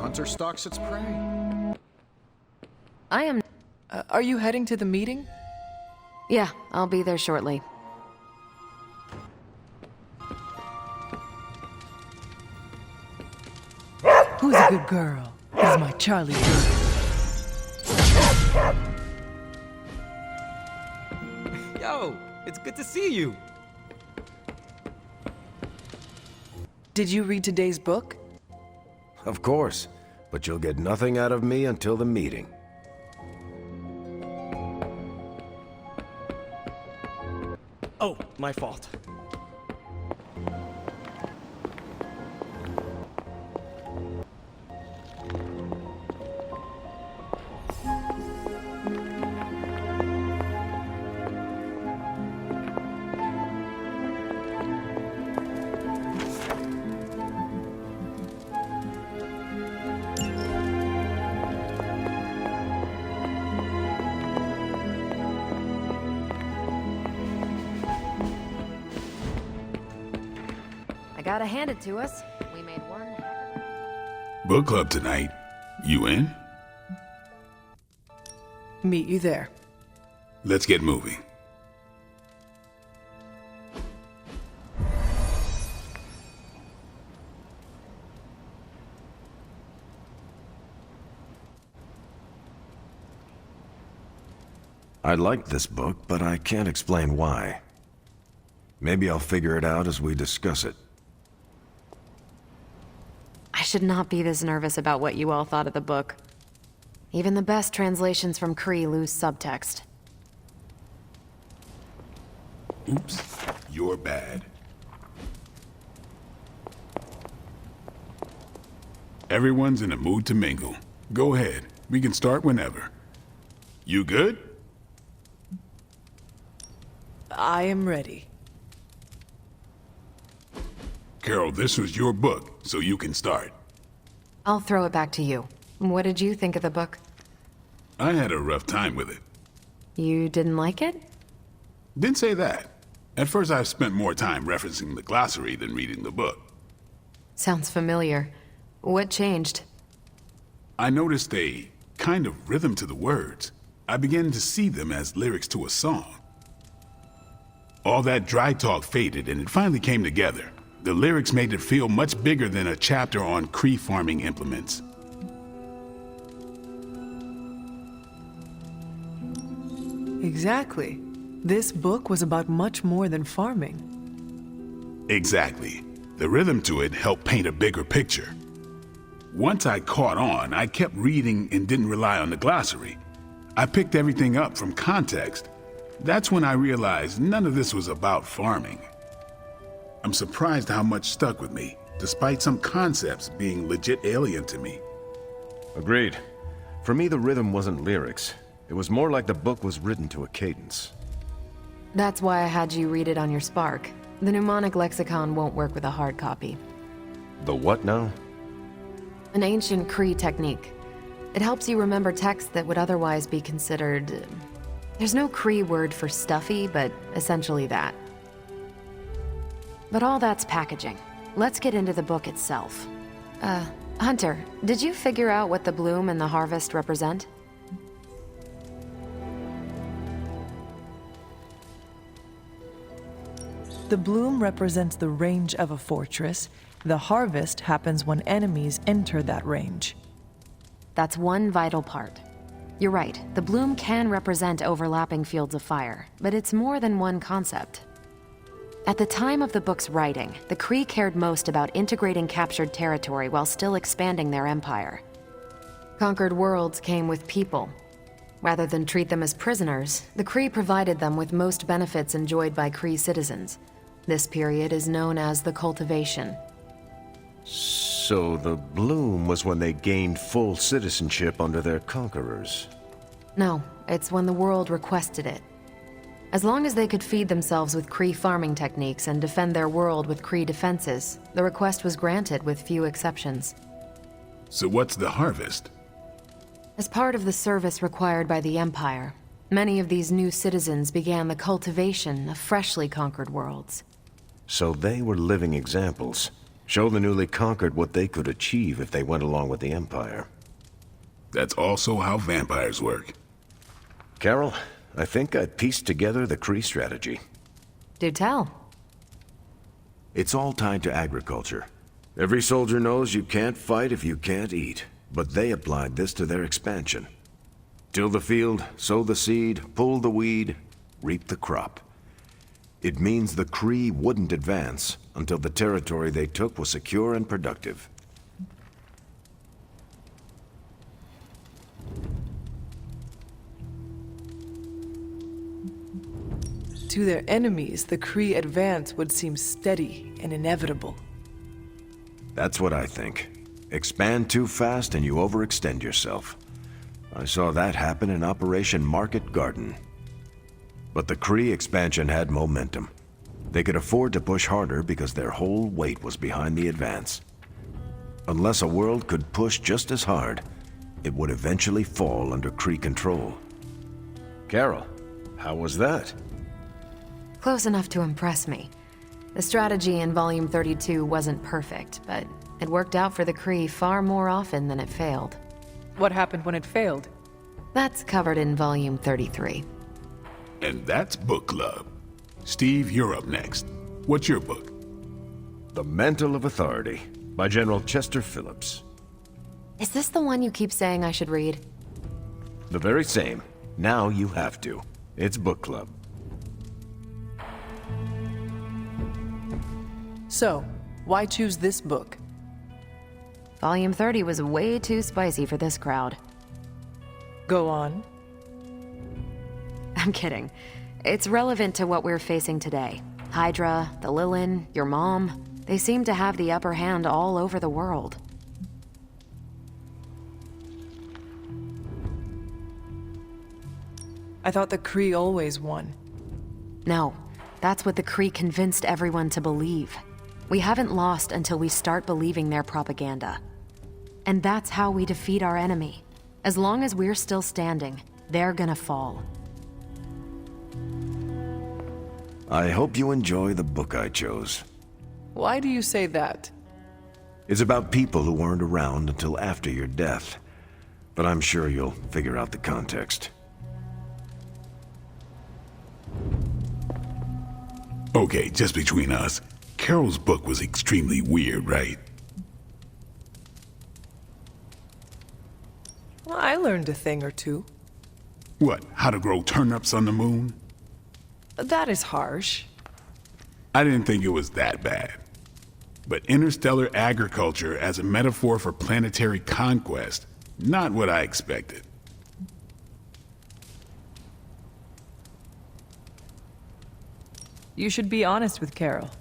hunter stalks its prey. I am... Are you heading to the meeting? Yeah, I'll be there shortly. Who's a good girl? Is my Charlie girl. Yo, it's good to see you. Did you read today's book? Of course, but you'll get nothing out of me until the meeting. Oh, my fault. Gotta hand it to us. We made one. Book club tonight. You in? Meet you there. Let's get moving. I liked this book, but I can't explain why. Maybe I'll figure it out as we discuss it. I should not be this nervous about what you all thought of the book. Even the best translations from Kree lose subtext. Oops, you're bad. Everyone's in a mood to mingle. Go ahead, we can start whenever. You good? I am ready. Carol, this was your book, so you can start. I'll throw it back to you. What did you think of the book? I had a rough time with it. You didn't like it? Didn't say that. At first I spent more time referencing the glossary than reading the book. Sounds familiar. What changed? I noticed a kind of rhythm to the words. I began to see them as lyrics to a song. All that dry talk faded and it finally came together. The lyrics made it feel much bigger than a chapter on Kree farming implements. Exactly. This book was about much more than farming. Exactly. The rhythm to it helped paint a bigger picture. Once I caught on, I kept reading and didn't rely on the glossary. I picked everything up from context. That's when I realized none of this was about farming. I'm surprised how much stuck with me, despite some concepts being legit alien to me. Agreed. For me, the rhythm wasn't lyrics. It was more like the book was written to a cadence. That's why I had you read it on your Spark. The mnemonic lexicon won't work with a hard copy. The what now? An ancient Kree technique. It helps you remember texts that would otherwise be considered... There's no Kree word for stuffy, but essentially that. But all that's packaging. Let's get into the book itself. Hunter, did you figure out what the bloom and the harvest represent? The bloom represents the range of a fortress. The harvest happens when enemies enter that range. That's one vital part. You're right, the bloom can represent overlapping fields of fire, but it's more than one concept. At the time of the book's writing, the Kree cared most about integrating captured territory while still expanding their empire. Conquered worlds came with people. Rather than treat them as prisoners, the Kree provided them with most benefits enjoyed by Kree citizens. This period is known as the cultivation. So the bloom was when they gained full citizenship under their conquerors. No, it's when the world requested it. As long as they could feed themselves with Kree farming techniques and defend their world with Kree defenses, the request was granted with few exceptions. So what's the harvest? As part of the service required by the Empire, many of these new citizens began the cultivation of freshly conquered worlds. So they were living examples. Show the newly conquered what they could achieve if they went along with the Empire. That's also how vampires work. Carol, I think I pieced together the Kree strategy. Do tell. It's all tied to agriculture. Every soldier knows you can't fight if you can't eat, but they applied this to their expansion. Till the field, sow the seed, pull the weed, reap the crop. It means the Kree wouldn't advance until the territory they took was secure and productive. To their enemies, the Kree advance would seem steady and inevitable. That's what I think. Expand too fast and you overextend yourself. I saw that happen in Operation Market Garden. But the Kree expansion had momentum. They could afford to push harder because their whole weight was behind the advance. Unless a world could push just as hard, it would eventually fall under Kree control. Carol, how was that? Close enough to impress me. The strategy in Volume 32 wasn't perfect, but it worked out for the Kree far more often than it failed. What happened when it failed? That's covered in Volume 33. And that's book club. Steve, you're up next. What's your book? The Mantle of Authority, by General Chester Phillips. Is this the one you keep saying I should read? The very same. Now you have to. It's book club. So, why choose this book? Volume 30 was way too spicy for this crowd. Go on. I'm kidding. It's relevant to what we're facing today. Hydra, the Lilith, your mom, they seem to have the upper hand all over the world. I thought the Kree always won. No, that's what the Kree convinced everyone to believe. We haven't lost until we start believing their propaganda. And that's how we defeat our enemy. As long as we're still standing, they're gonna fall. I hope you enjoy the book I chose. Why do you say that? It's about people who weren't around until after your death. But I'm sure you'll figure out the context. Okay, just between us. Carol's book was extremely weird, right? Well, I learned a thing or two. What, how to grow turnips on the moon? That is harsh. I didn't think it was that bad. But interstellar agriculture as a metaphor for planetary conquest, not what I expected. You should be honest with Carol.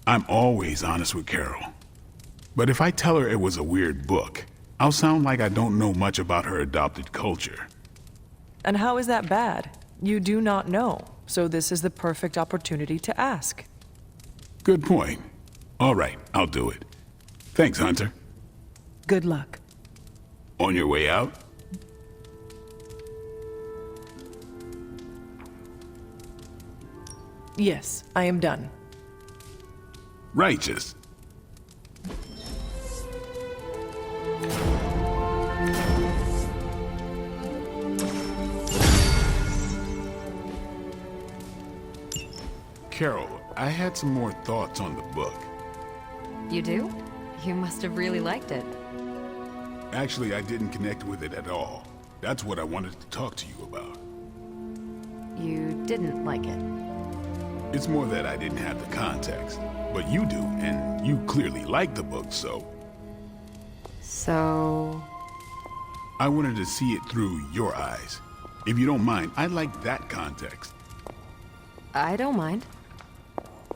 I'm always honest with Carol. But if I tell her it was a weird book, I'll sound like I don't know much about her adopted culture. And how is that bad? You do not know, so this is the perfect opportunity to ask. Good point. All right, I'll do it. Thanks, Hunter. Good luck. On your way out? Yes, I am done. Righteous. Carol, I had some more thoughts on the book. You do? You must have really liked it. Actually, I didn't connect with it at all. That's what I wanted to talk to you about. You didn't like it. It's more that I didn't have the context. But you do, and you clearly like the book, so... So... I wanted to see it through your eyes. If you don't mind, I'd like that context. I don't mind.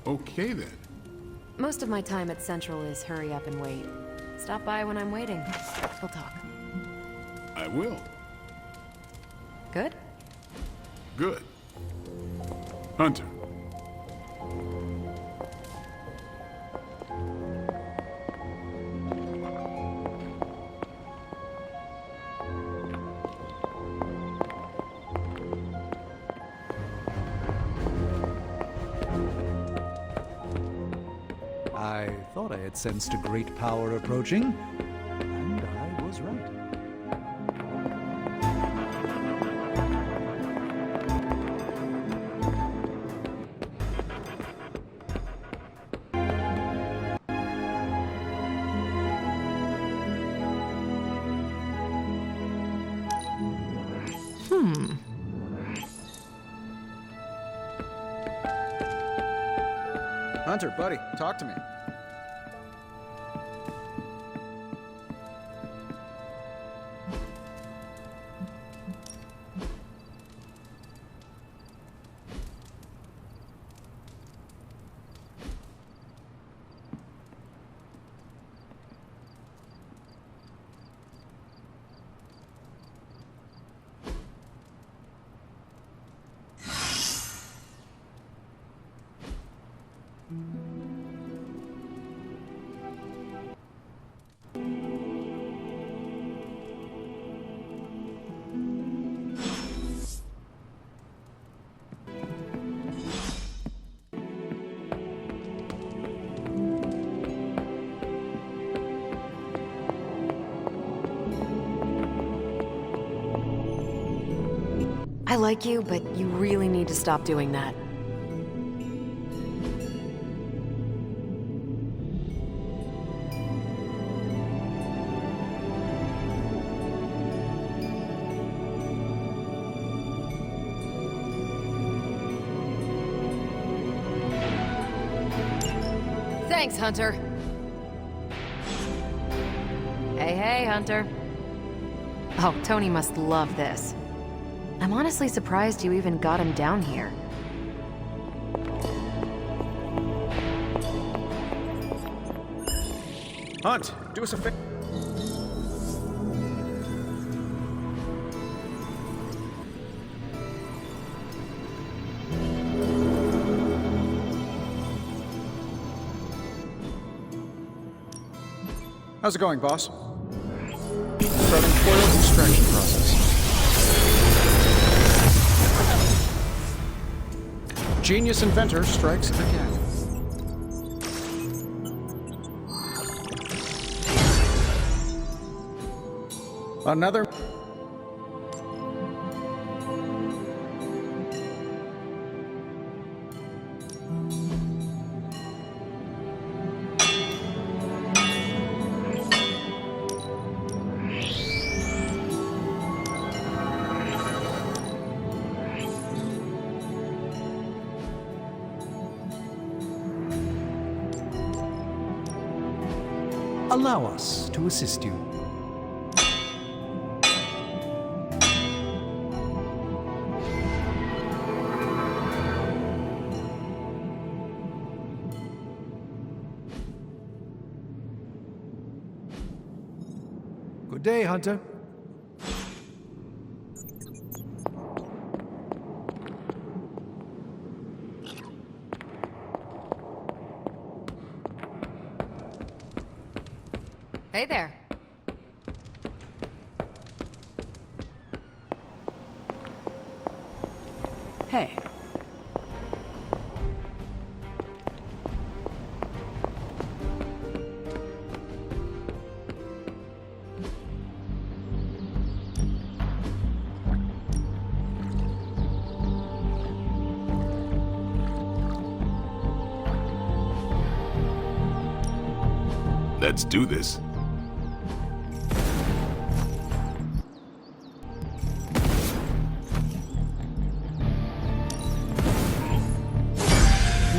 Okay, then. Most of my time at Central is hurry up and wait. Stop by when I'm waiting. We'll talk. I will. Good? Good. Hunter. I thought I had sensed a great power approaching, and I was right. Hunter, buddy, talk to me. I like you, but you really need to stop doing that. Thanks, Hunter. Hey, Hunter. Oh, Tony must love this. I'm honestly surprised you even got him down here. Hunt, do us a favor. How's it going, boss? Starting foil extraction process. Genius inventor strikes again. Another. Allow us to assist you. Good day, Hunter. Hey there. Hey. Let's do this.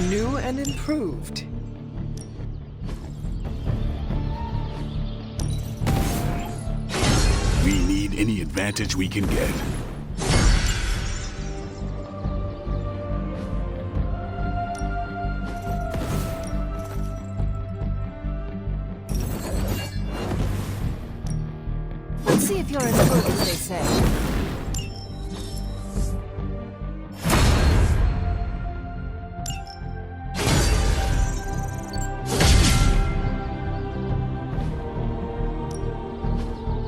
New and improved. We need any advantage we can get. Let's see if you're as good as they say.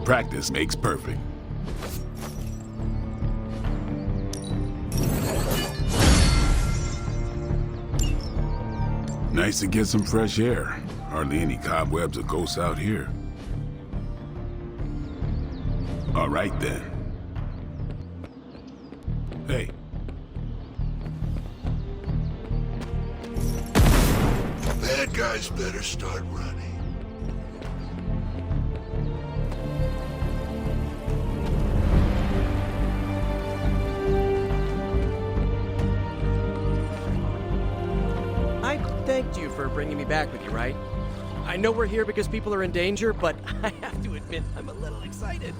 Practice makes perfect. Nice to get some fresh air. Hardly any cobwebs or ghosts out here. All right, then. Hey. Bad guys better start running. I thanked you for bringing me back with you, right? I know we're here because people are in danger, but I have to admit, I'm a little excited.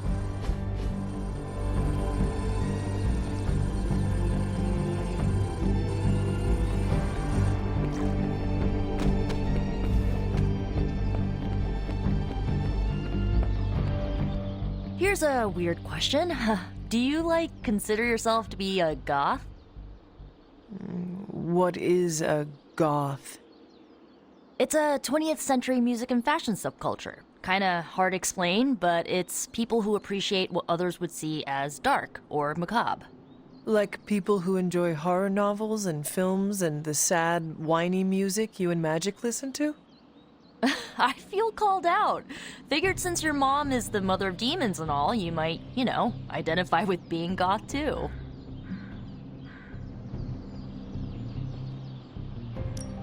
Here's a weird question. Do you, consider yourself to be a goth? What is a goth? It's a 20th century music and fashion subculture. Kinda hard to explain, but it's people who appreciate what others would see as dark or macabre. Like people who enjoy horror novels and films and the sad, whiny music you and Magic listen to? I feel called out. Figured since your mom is the mother of demons and all, you might, identify with being goth too.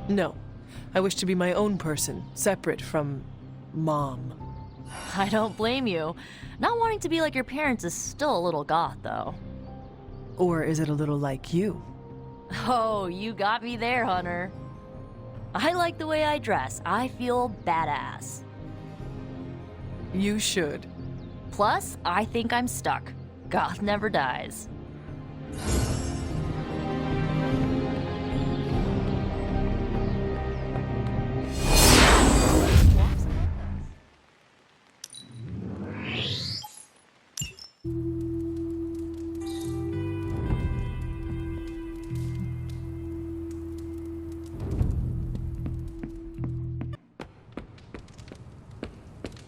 No. I wish to be my own person, separate from Mom. I don't blame you. Not wanting to be like your parents is still a little goth, though. Or is it a little like you? Oh, you got me there, Hunter. I like the way I dress. I feel badass. You should. Plus, I think I'm stuck. Goth never dies.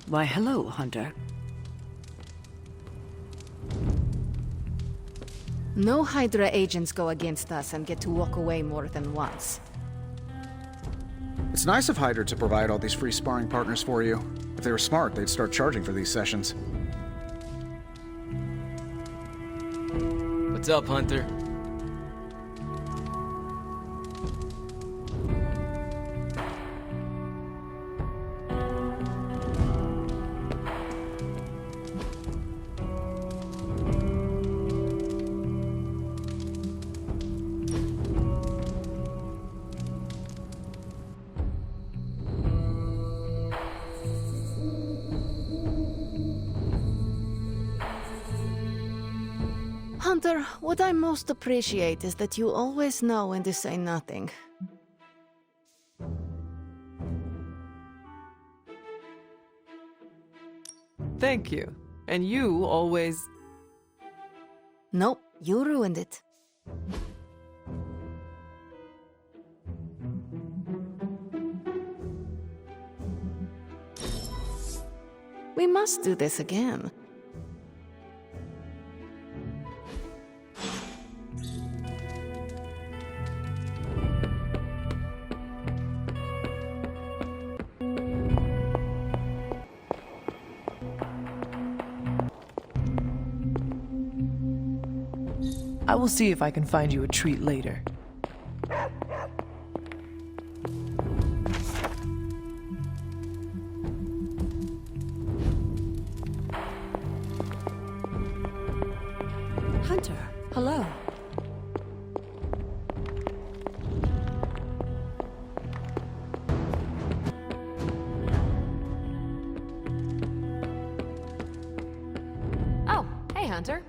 Why, hello, Hunter. No Hydra agents go against us and get to walk away more than once. It's nice of Hydra to provide all these free sparring partners for you. If they were smart, they'd start charging for these sessions. What's up, Hunter? Hunter, what I most appreciate is that you always know when to say nothing. Thank you. And you always... Nope, you ruined it. We must do this again. I will see if I can find you a treat later. Hunter, hello. Oh, hey, Hunter.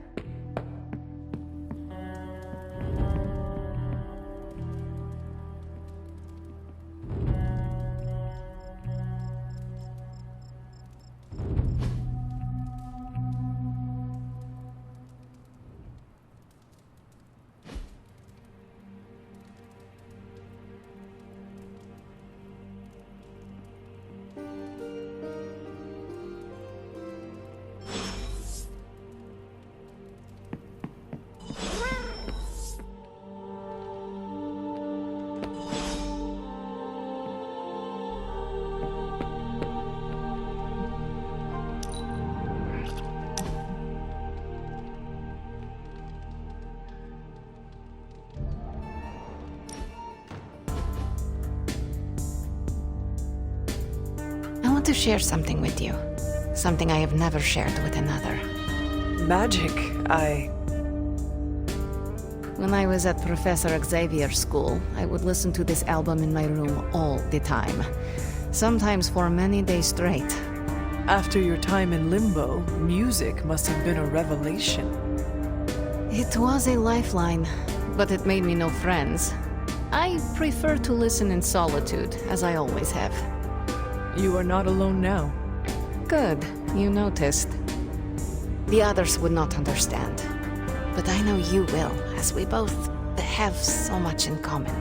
want to share something with you. Something I have never shared with another. Magic, When I was at Professor Xavier's school, I would listen to this album in my room all the time. Sometimes for many days straight. After your time in Limbo, music must have been a revelation. It was a lifeline, but it made me no friends. I prefer to listen in solitude, as I always have. You are not alone now. Good, you noticed. The others would not understand. But I know you will, as we both have so much in common.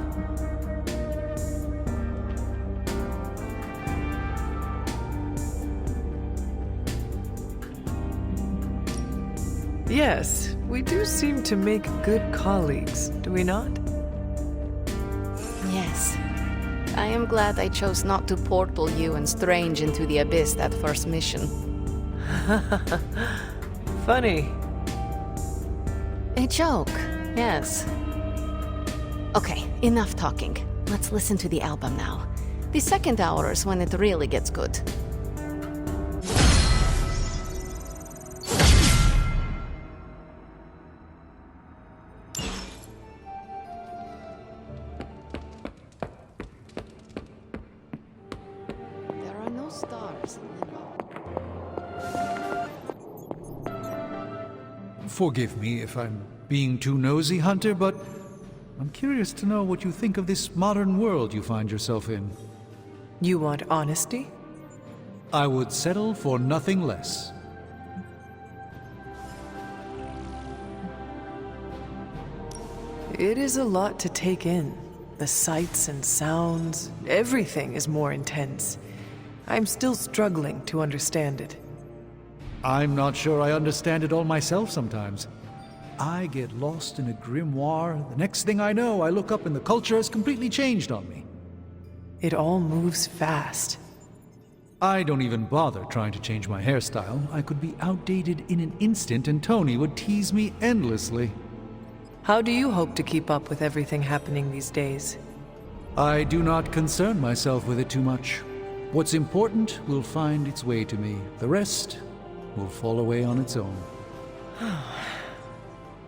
Yes, we do seem to make good colleagues, do we not? Yes. I am glad I chose not to portal you and Strange into the abyss that first mission. Funny. A joke, yes. Okay, enough talking. Let's listen to the album now. The second hour is when it really gets good. There are no stars in Limbo. Forgive me if I'm being too nosy, Hunter, but I'm curious to know what you think of this modern world you find yourself in. You want honesty? I would settle for nothing less. It is a lot to take in. The sights and sounds, everything is more intense. I'm still struggling to understand it. I'm not sure I understand it all myself sometimes. I get lost in a grimoire. The next thing I know, I look up and the culture has completely changed on me. It all moves fast. I don't even bother trying to change my hairstyle. I could be outdated in an instant and Tony would tease me endlessly. How do you hope to keep up with everything happening these days? I do not concern myself with it too much. What's important will find its way to me. The rest will fall away on its own.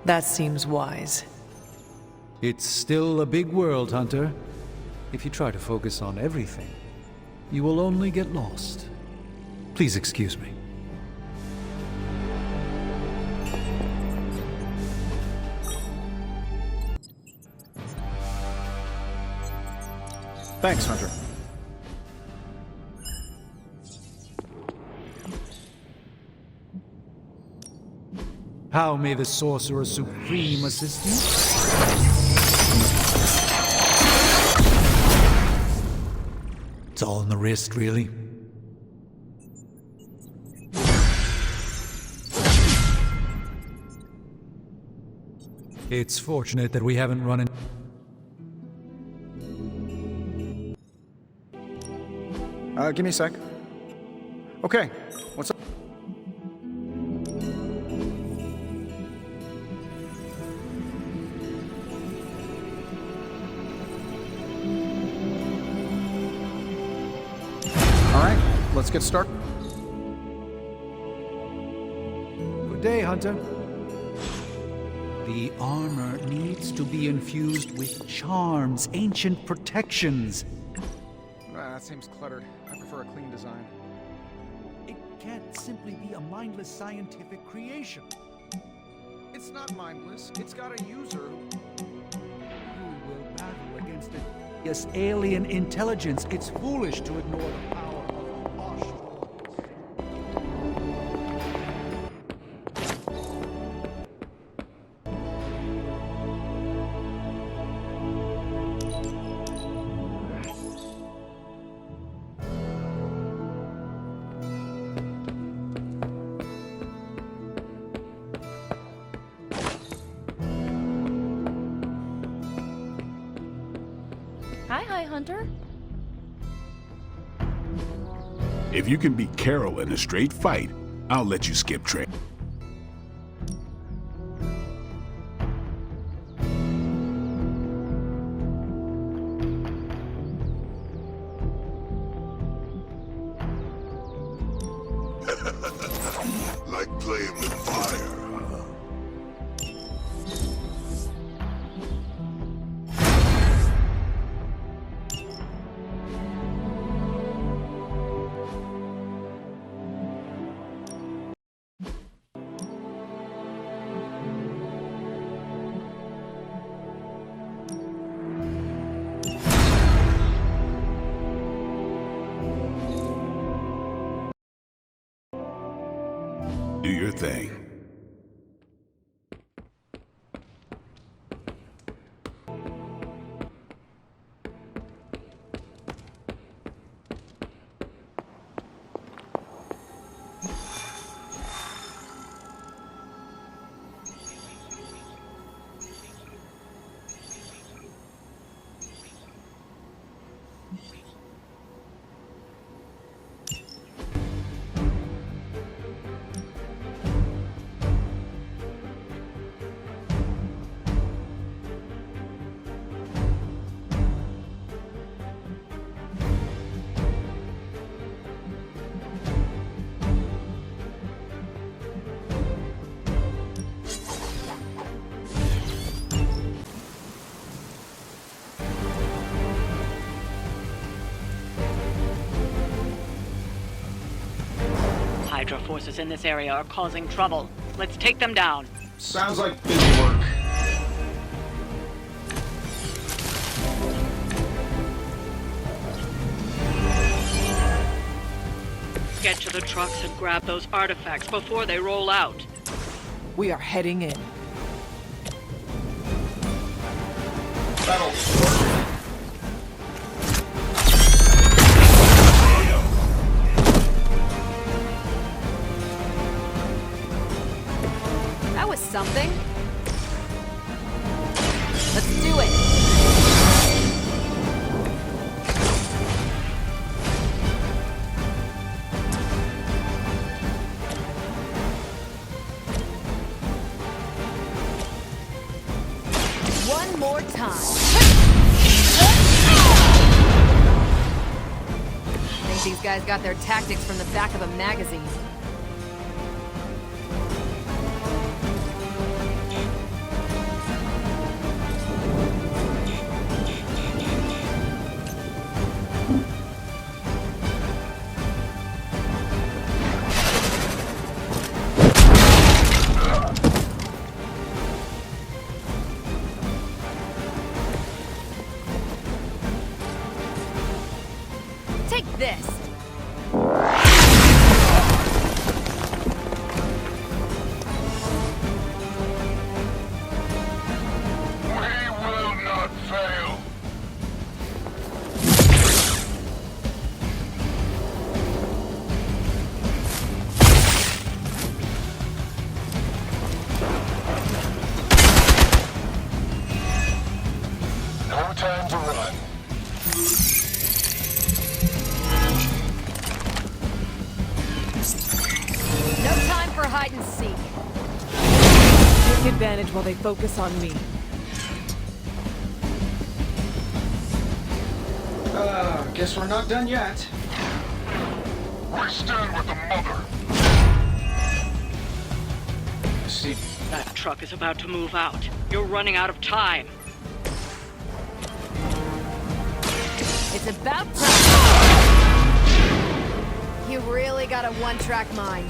That seems wise. It's still a big world, Hunter. If you try to focus on everything, you will only get lost. Please excuse me. Thanks, Hunter. How may the Sorcerer Supreme assist you? It's all in the wrist, really. It's fortunate that we haven't run in... Give me a sec. Okay, what's up? Alright, let's get started. Good day, Hunter. The armor needs to be infused with charms, ancient protections. That seems cluttered. I prefer a clean design. It can't simply be a mindless scientific creation. It's not mindless. It's got a user. Who will battle against it? Yes, alien intelligence. It's foolish to ignore the power of Bosch. Hi, Hunter. If you can beat Carol in a straight fight, I'll let you skip train. Like playing with fire, huh? Do your thing. Hydra forces in this area are causing trouble. Let's take them down. Sounds like busy work. Get to the trucks and grab those artifacts before they roll out. We are heading in. That was something. Let's do it. One more time. I think these guys got their tactics from the back of a magazine. Take this! We will not fail. No time to run. No time for hide and seek. Take advantage while they focus on me. Guess we're not done yet. We stand with the mother. See, That truck is about to move out. You're running out of time. It's about time. You really got a one-track mind.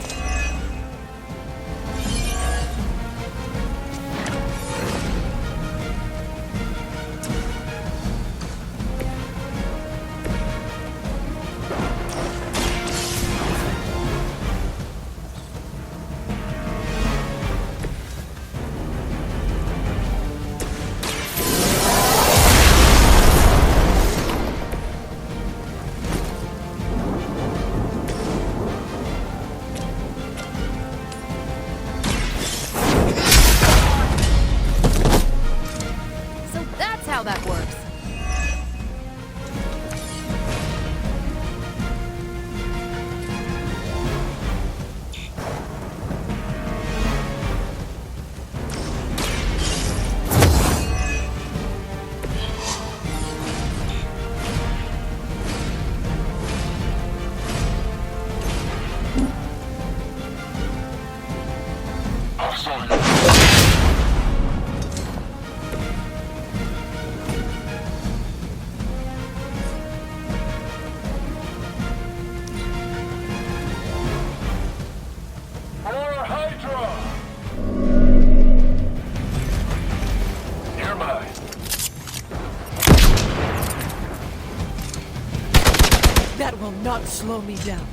not slow me down.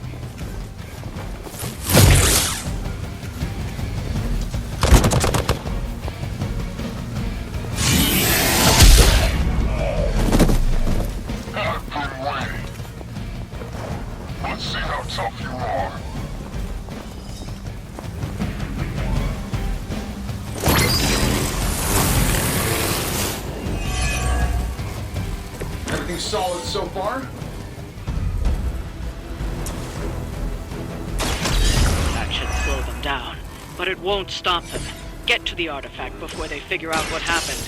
I've been waiting. Let's see how tough you are. Everything's solid so far? That should slow them down, but it won't stop them. Get to the artifact before they figure out what happened.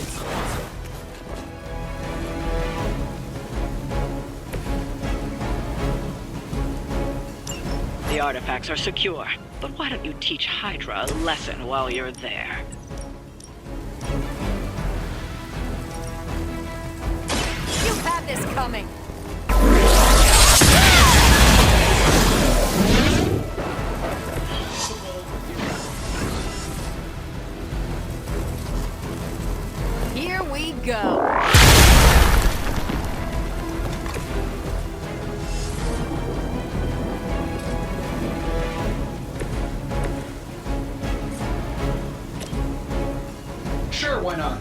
The artifacts are secure, but why don't you teach Hydra a lesson while you're there? You had this coming! Here we go! Sure, why not?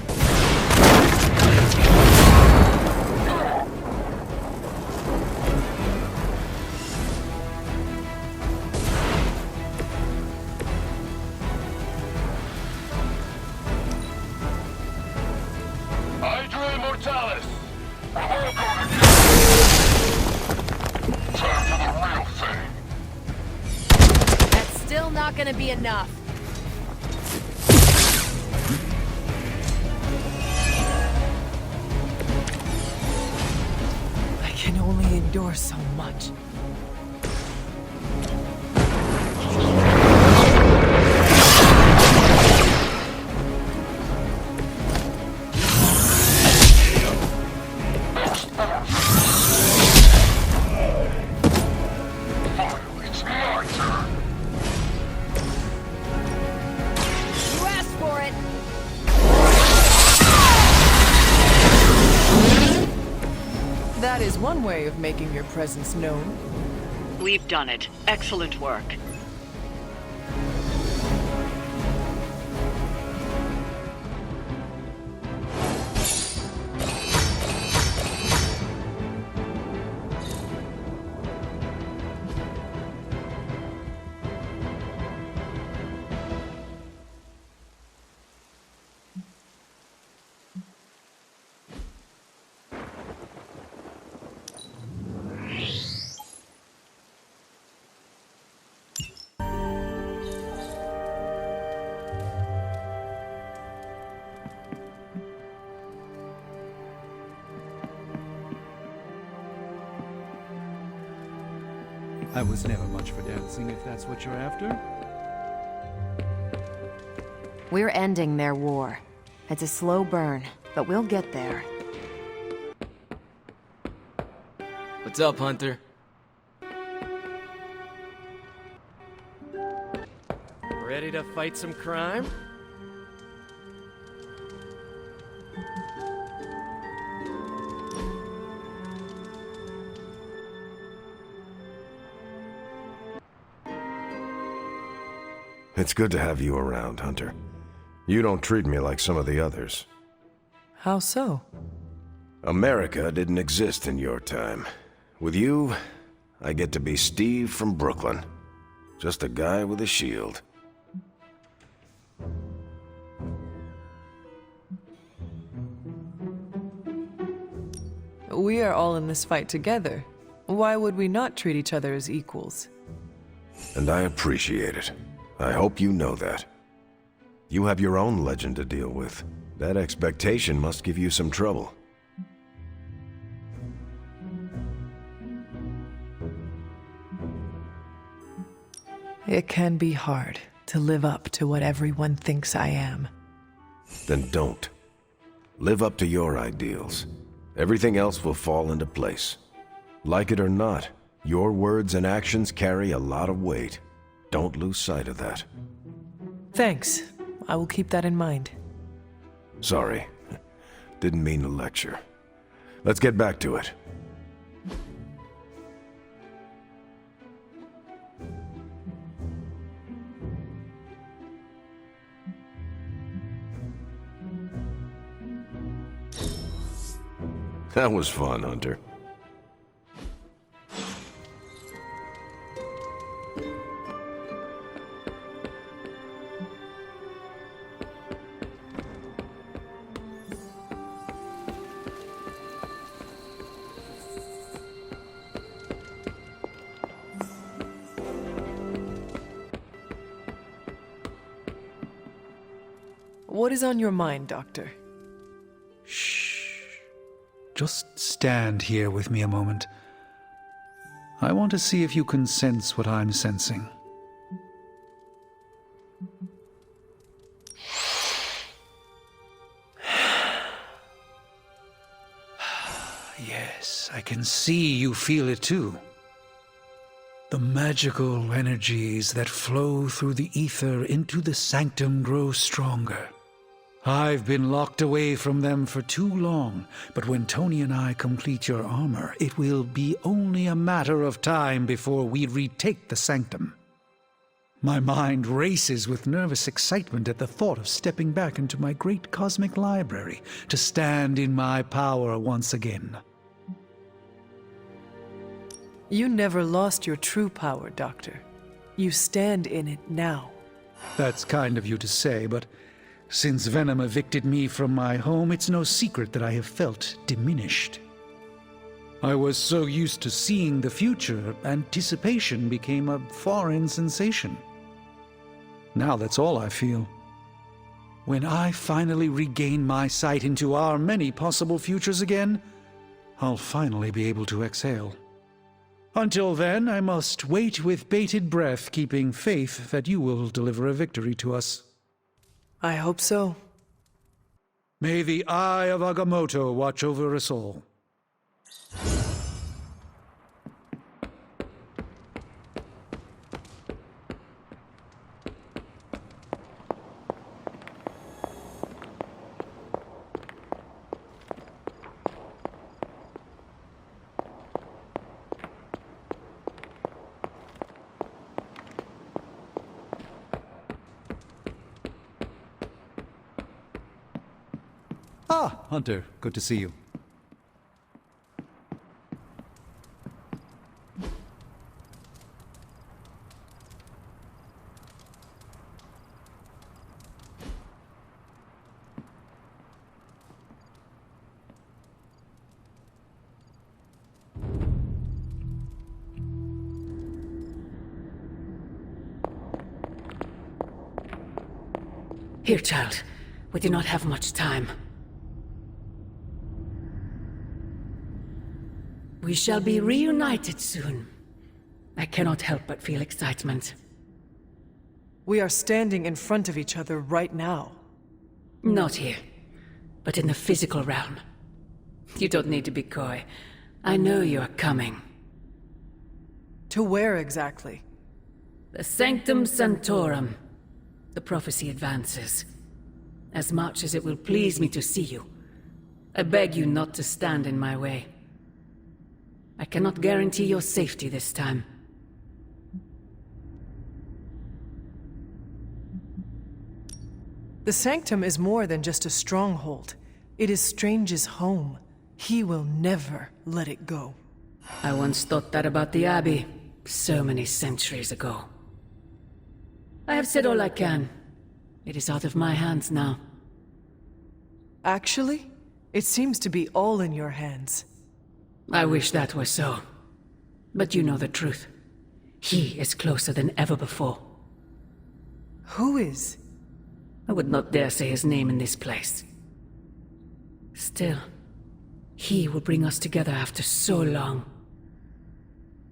Hydra Immortalis! We're all going to time for the real thing. That's still not gonna be enough. I can only endure so much. Finally, it's my turn. You asked for it! That is one way of making your presence known. We've done it. Excellent work. I was never much for dancing, if that's what you're after. We're ending their war. It's a slow burn, but we'll get there. What's up, Hunter? Ready to fight some crime? It's good to have you around, Hunter. You don't treat me like some of the others. How so? America didn't exist in your time. With you, I get to be Steve from Brooklyn. Just a guy with a shield. We are all in this fight together. Why would we not treat each other as equals? And I appreciate it. I hope you know that. You have your own legend to deal with. That expectation must give you some trouble. It can be hard to live up to what everyone thinks I am. Then don't. Live up to your ideals. Everything else will fall into place. Like it or not, your words and actions carry a lot of weight. Don't lose sight of that. Thanks. I will keep that in mind. Sorry. Didn't mean to lecture. Let's get back to it. That was fun, Hunter. What is on your mind, Doctor? Shh. Just stand here with me a moment. I want to see if you can sense what I'm sensing. Yes, I can see you feel it too. The magical energies that flow through the ether into the sanctum grow stronger. I've been locked away from them for too long, but when Tony and I complete your armor, it will be only a matter of time before we retake the sanctum. My mind races with nervous excitement at the thought of stepping back into my great cosmic library to stand in my power once again. You never lost your true power, Doctor. You stand in it now. That's kind of you to say, but since Venom evicted me from my home, it's no secret that I have felt diminished. I was so used to seeing the future, anticipation became a foreign sensation. Now that's all I feel. When I finally regain my sight into our many possible futures again, I'll finally be able to exhale. Until then, I must wait with bated breath, keeping faith that you will deliver a victory to us. I hope so. May the eye of Agamotto watch over us all. Ah, Hunter, good to see you. Here, child. We do not have much time. We shall be reunited soon. I cannot help but feel excitement. We are standing in front of each other right now. Not here, but in the physical realm. You don't need to be coy. I know you are coming. To where exactly? The Sanctum Sanctorum. The prophecy advances. As much as it will please me to see you, I beg you not to stand in my way. I cannot guarantee your safety this time. The Sanctum is more than just a stronghold. It is Strange's home. He will never let it go. I once thought that about the Abbey, so many centuries ago. I have said all I can. It is out of my hands now. Actually, it seems to be all in your hands. I wish that were so. But you know the truth. He is closer than ever before. Who is? I would not dare say his name in this place. Still, he will bring us together after so long.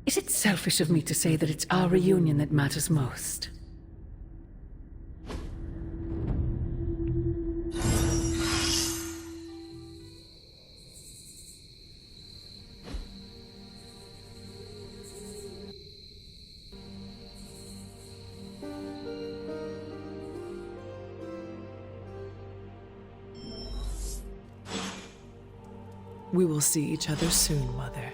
Is it selfish of me to say that it's our reunion that matters most? We will see each other soon, Mother.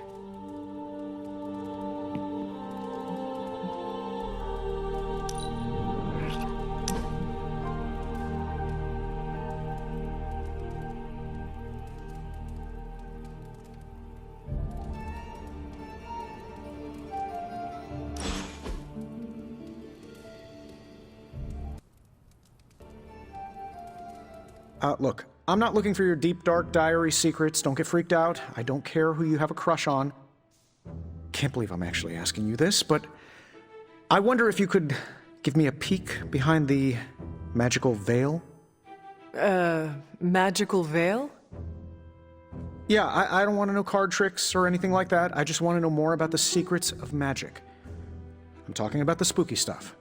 Look, I'm not looking for your deep, dark diary secrets. Don't get freaked out. I don't care who you have a crush on. Can't believe I'm actually asking you this, but I wonder if you could give me a peek behind the magical veil? Magical veil? Yeah, I don't want to know card tricks or anything like that. I just want to know more about the secrets of magic. I'm talking about the spooky stuff.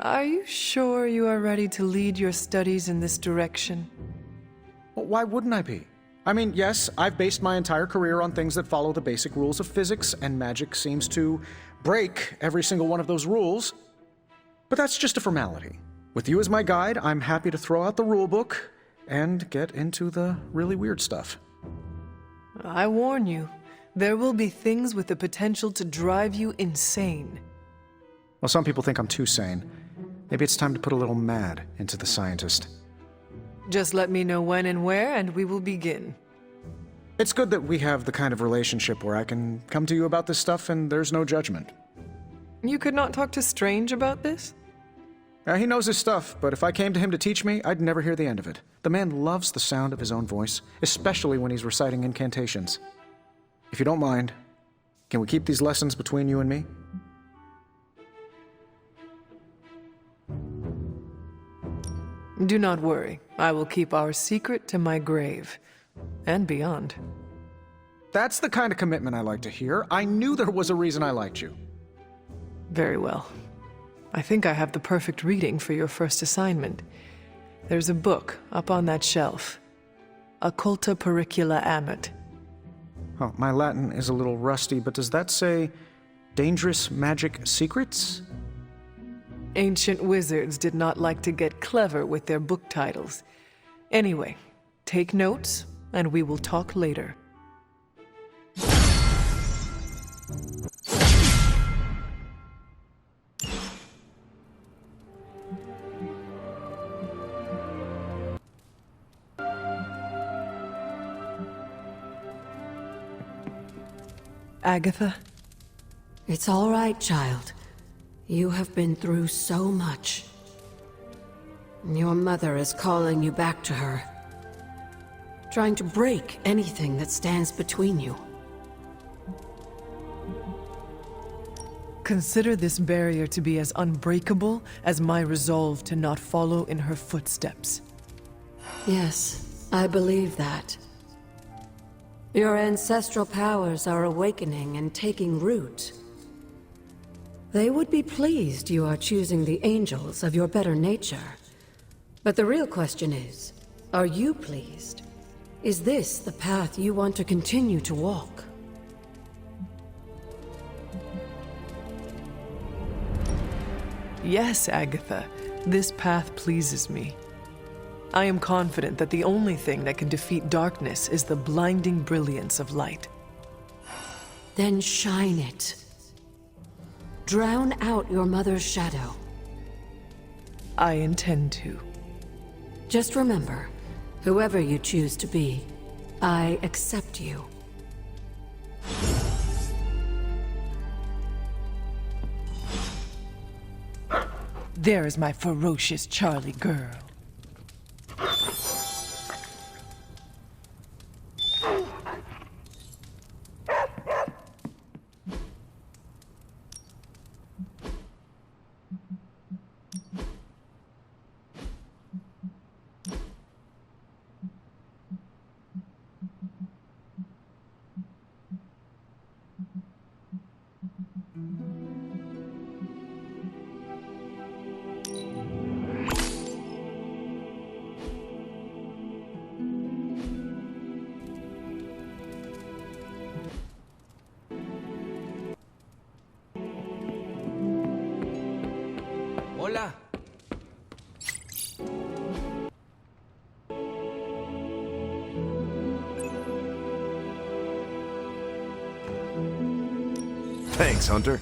Are you sure you are ready to lead your studies in this direction? Well, why wouldn't I be? I mean, yes, I've based my entire career on things that follow the basic rules of physics, and magic seems to break every single one of those rules. But that's just a formality. With you as my guide, I'm happy to throw out the rulebook and get into the really weird stuff. I warn you, there will be things with the potential to drive you insane. Well, some people think I'm too sane. Maybe it's time to put a little mad into the scientist. Just let me know when and where, and we will begin. It's good that we have the kind of relationship where I can come to you about this stuff and there's no judgment. You could not talk to Strange about this? He knows his stuff, but if I came to him to teach me, I'd never hear the end of it. The man loves the sound of his own voice, especially when he's reciting incantations. If you don't mind, can we keep these lessons between you and me? Do not worry. I will keep our secret to my grave. And beyond. That's the kind of commitment I like to hear. I knew there was a reason I liked you. Very well. I think I have the perfect reading for your first assignment. There's a book up on that shelf. Occulta Pericula Amet. Oh, my Latin is a little rusty, but does that say dangerous magic secrets? Ancient wizards did not like to get clever with their book titles. Anyway, take notes, and we will talk later. Agatha? It's all right, child. You have been through so much. Your mother is calling you back to her. Trying to break anything that stands between you. Consider this barrier to be as unbreakable as my resolve to not follow in her footsteps. Yes, I believe that. Your ancestral powers are awakening and taking root. They would be pleased you are choosing the angels of your better nature. But the real question is, are you pleased? Is this the path you want to continue to walk? Yes, Agatha. This path pleases me. I am confident that the only thing that can defeat darkness is the blinding brilliance of light. Then shine it. Drown out your mother's shadow. I intend to. Just remember, whoever you choose to be, I accept you. There is my ferocious Charlie girl. Hola. Thanks, Hunter.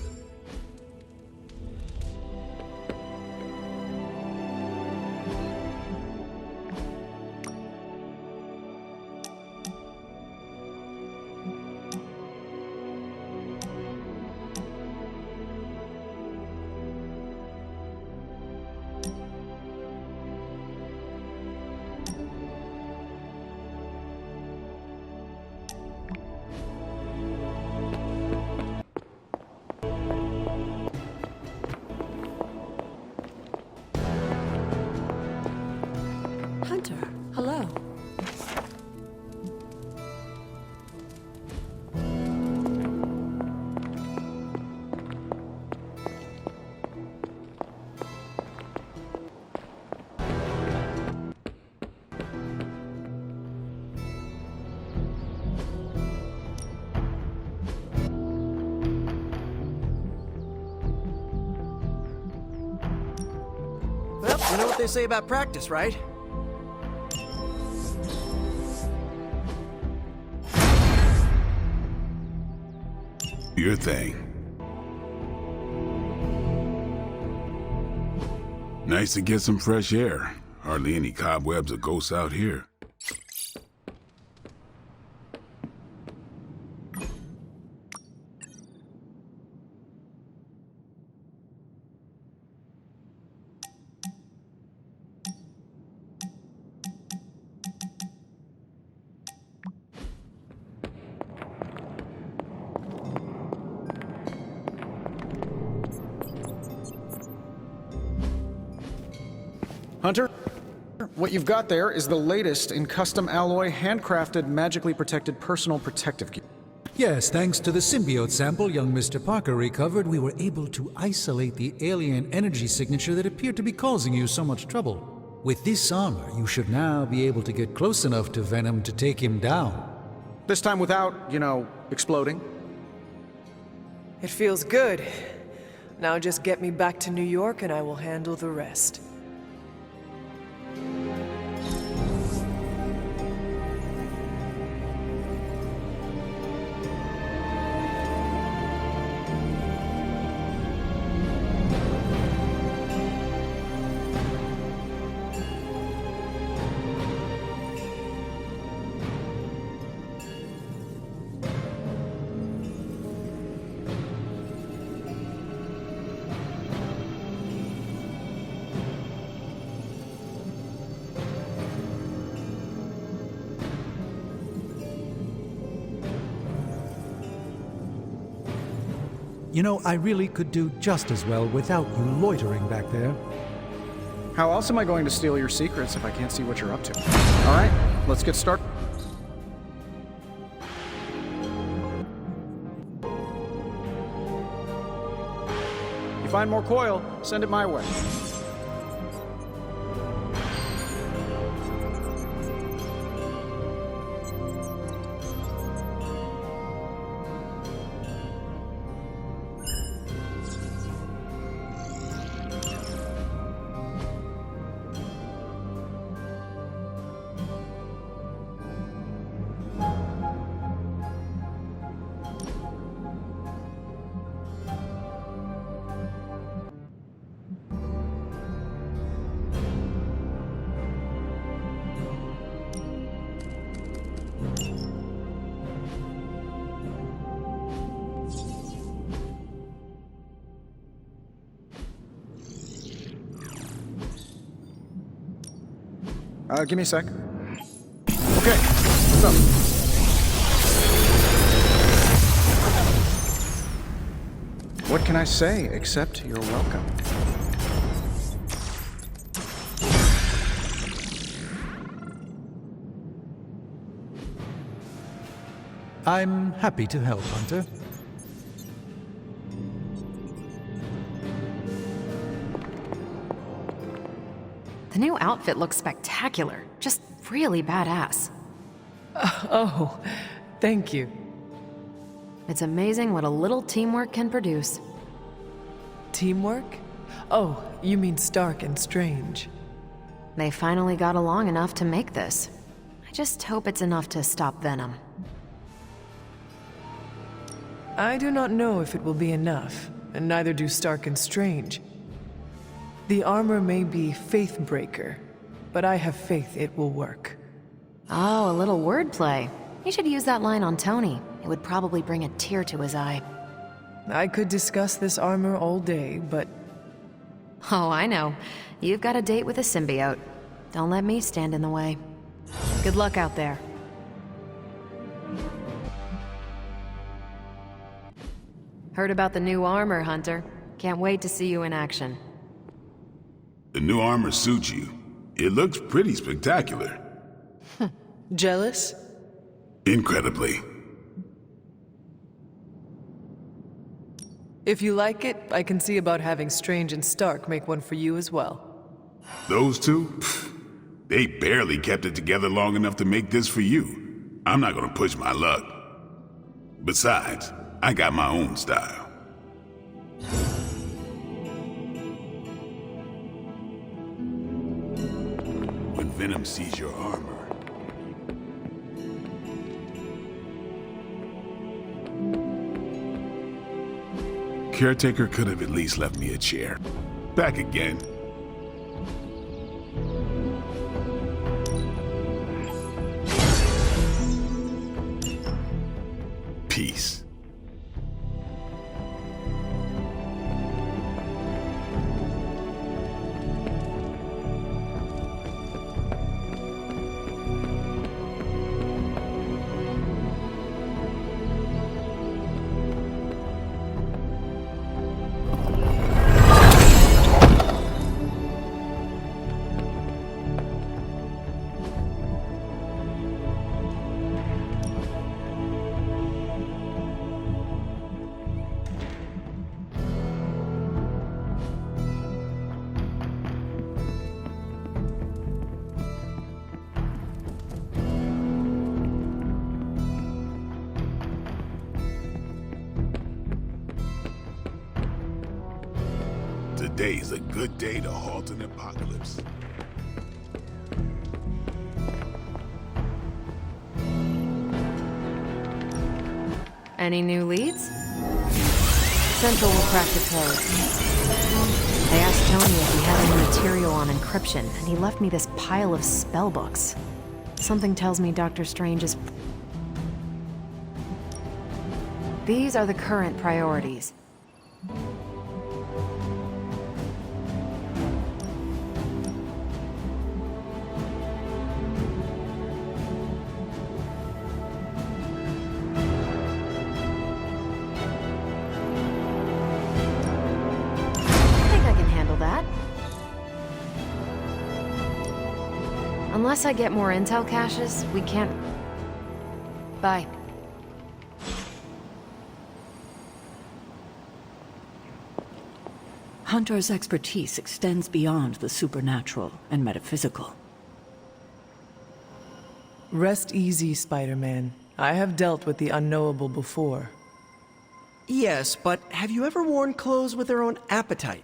what they say about practice, right? Your thing. Nice to get some fresh air. Hardly any cobwebs or ghosts out here. Hunter, what you've got there is the latest in custom alloy, handcrafted, magically protected personal protective gear. Yes, thanks to the symbiote sample young Mr. Parker recovered, we were able to isolate the alien energy signature that appeared to be causing you so much trouble. With this armor, you should now be able to get close enough to Venom to take him down. This time without, exploding. It feels good. Now just get me back to New York and I will handle the rest. You know, I really could do just as well without you loitering back there. How else am I going to steal your secrets if I can't see what you're up to? All right, let's get started. You find more coil, send it my way. Give me a sec. Okay, what's up? What can I say except you're welcome? I'm happy to help, Hunter. The new outfit looks spectacular. Just really badass. Oh, thank you. It's amazing what a little teamwork can produce. Teamwork? Oh, you mean Stark and Strange. They finally got along enough to make this. I just hope it's enough to stop Venom. I do not know if it will be enough, and neither do Stark and Strange. The armor may be faith-breaker, but I have faith it will work. Oh, a little wordplay. You should use that line on Tony. It would probably bring a tear to his eye. I could discuss this armor all day, but... Oh, I know. You've got a date with a symbiote. Don't let me stand in the way. Good luck out there. Heard about the new armor, Hunter. Can't wait to see you in action. The new armor suits you. It looks pretty spectacular. Jealous? Incredibly. If you like it, I can see about having Strange and Stark make one for you as well. Those two? Pfft, they barely kept it together long enough to make this for you. I'm not gonna push my luck. Besides, I got my own style. Anti-Venom sees your armor. Caretaker could have at least left me a chair. Back again. Peace. Today's a good day to halt an apocalypse. Any new leads? Central will crack the code. I asked Tony if he had any material on encryption, and he left me this pile of spellbooks. Something tells me Doctor Strange is... These are the current priorities. Unless I get more intel caches, we can't... Bye. Hunter's expertise extends beyond the supernatural and metaphysical. Rest easy, Spider-Man. I have dealt with the unknowable before. Yes, but have you ever worn clothes with their own appetite?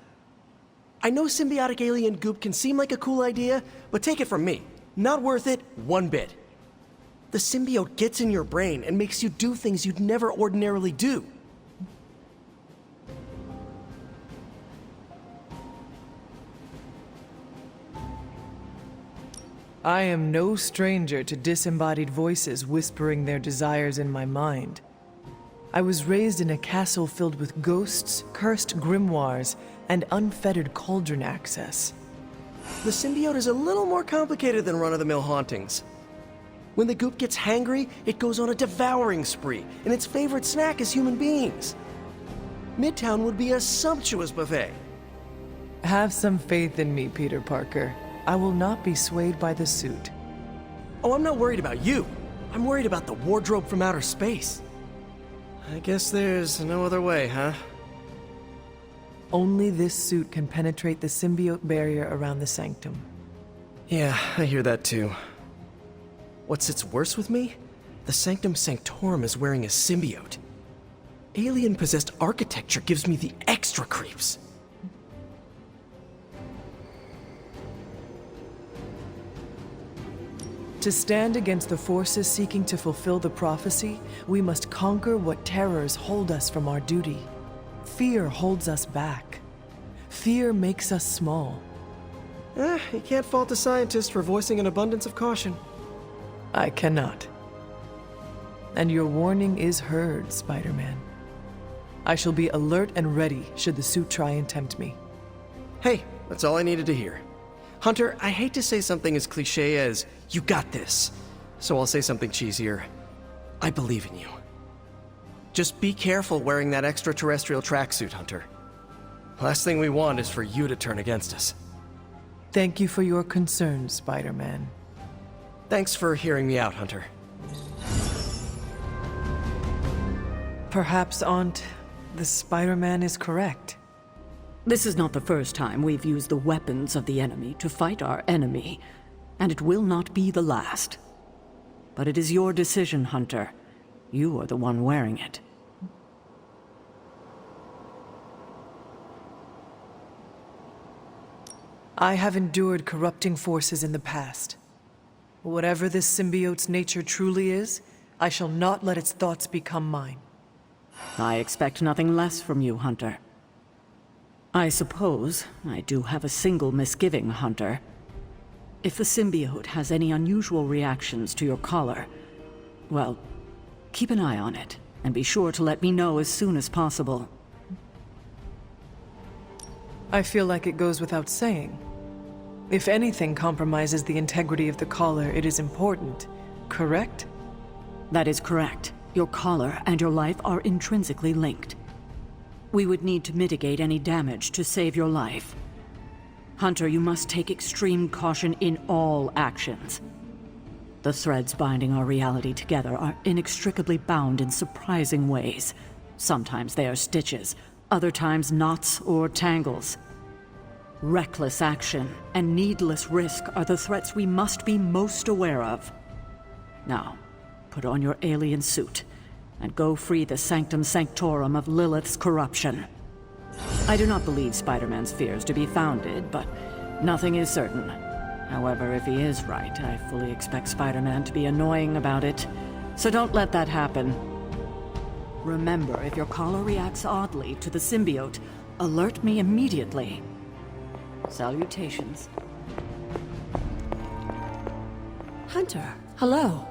I know symbiotic alien goop can seem like a cool idea, but take it from me. Not worth it, one bit. The symbiote gets in your brain and makes you do things you'd never ordinarily do. I am no stranger to disembodied voices whispering their desires in my mind. I was raised in a castle filled with ghosts, cursed grimoires, and unfettered cauldron access. The symbiote is a little more complicated than run-of-the-mill hauntings. When the goop gets hangry, it goes on a devouring spree, and its favorite snack is human beings. Midtown would be a sumptuous buffet. Have some faith in me, Peter Parker. I will not be swayed by the suit. Oh, I'm not worried about you. I'm worried about the wardrobe from outer space. I guess there's no other way, huh? Only this suit can penetrate the symbiote barrier around the sanctum. Yeah, I hear that too. What sits worse with me? The Sanctum Sanctorum is wearing a symbiote. Alien-possessed architecture gives me the extra creeps. To stand against the forces seeking to fulfill the prophecy, we must conquer what terrors hold us from our duty. Fear holds us back. Fear makes us small. You can't fault a scientist for voicing an abundance of caution. I cannot. And your warning is heard, Spider-Man. I shall be alert and ready should the suit try and tempt me. Hey, that's all I needed to hear. Hunter, I hate to say something as cliché as, "You got this," so I'll say something cheesier. I believe in you. Just be careful wearing that extraterrestrial tracksuit, Hunter. Last thing we want is for you to turn against us. Thank you for your concern, Spider-Man. Thanks for hearing me out, Hunter. Perhaps, Aunt, the Spider-Man is correct. This is not the first time we've used the weapons of the enemy to fight our enemy, and it will not be the last. But it is your decision, Hunter. You are the one wearing it. I have endured corrupting forces in the past. Whatever this symbiote's nature truly is, I shall not let its thoughts become mine. I expect nothing less from you, Hunter. I suppose I do have a single misgiving, Hunter. If the symbiote has any unusual reactions to your collar, well, keep an eye on it, and be sure to let me know as soon as possible. I feel like it goes without saying. If anything compromises the integrity of the collar, it is important, correct? That is correct. Your collar and your life are intrinsically linked. We would need to mitigate any damage to save your life. Hunter, you must take extreme caution in all actions. The threads binding our reality together are inextricably bound in surprising ways. Sometimes they are stitches, other times knots or tangles. Reckless action and needless risk are the threats we must be most aware of. Now, put on your alien suit and go free the sanctum sanctorum of Lilith's corruption. I do not believe Spider-Man's fears to be founded, but nothing is certain. However, if he is right, I fully expect Spider-Man to be annoying about it, so don't let that happen. Remember, if your collar reacts oddly to the symbiote, alert me immediately. Salutations. Hunter, hello.